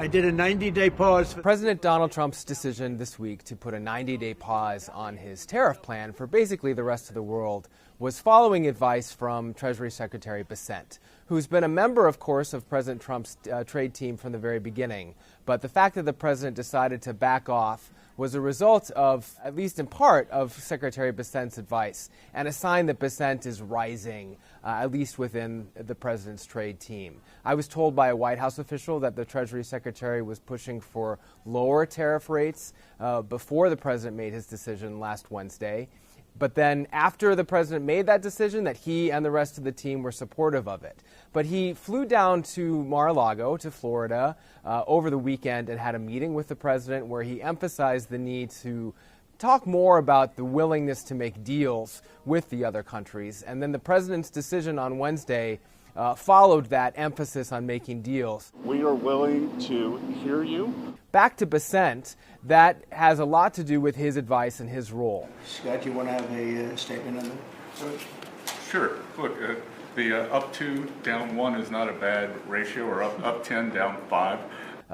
I did a 90-day pause. President Donald Trump's decision this week to put a 90-day pause on his tariff plan for basically the rest of the world was following advice from Treasury Secretary Bessent, who's been a member, of course, of President Trump's trade team from the very beginning. But the fact that the president decided to back off was a result of, at least in part, of Secretary Bessent's advice, and a sign that Bessent is rising, at least within the president's trade team. I was told by a White House official that the Treasury Secretary was pushing for lower tariff rates before the president made his decision last Wednesday. But then after the president made that decision, that he and the rest of the team were supportive of it. But he flew down to Mar-a-Lago, to Florida, over the weekend and had a meeting with the president where he emphasized the need to talk more about the willingness to make deals with the other countries. And then the president's decision on Wednesday followed that emphasis on making deals. We are willing to hear you. Back to Bessent, that has a lot to do with his advice and his role. Scott, do you want to have a statement on that? Sure. Look, the up 2, down 1 is not a bad ratio, or up 10, down 5.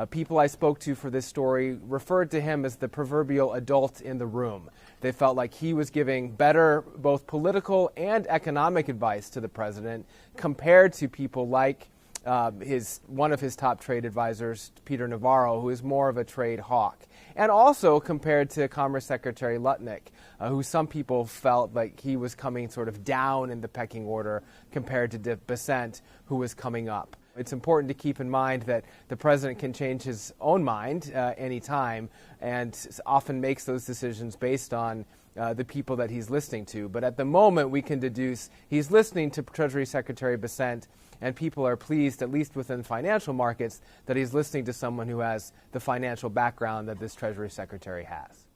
People I spoke to for this story referred to him as the proverbial adult in the room. They felt like he was giving better both political and economic advice to the president compared to people like one of his top trade advisors, Peter Navarro, who is more of a trade hawk. And also compared to Commerce Secretary Lutnick, who some people felt like he was coming sort of down in the pecking order compared to Bessent, who was coming up. It's important to keep in mind that the president can change his own mind any time and often makes those decisions based on the people that he's listening to. But at the moment, we can deduce he's listening to Treasury Secretary Bessent, and people are pleased, at least within financial markets, that he's listening to someone who has the financial background that this Treasury Secretary has.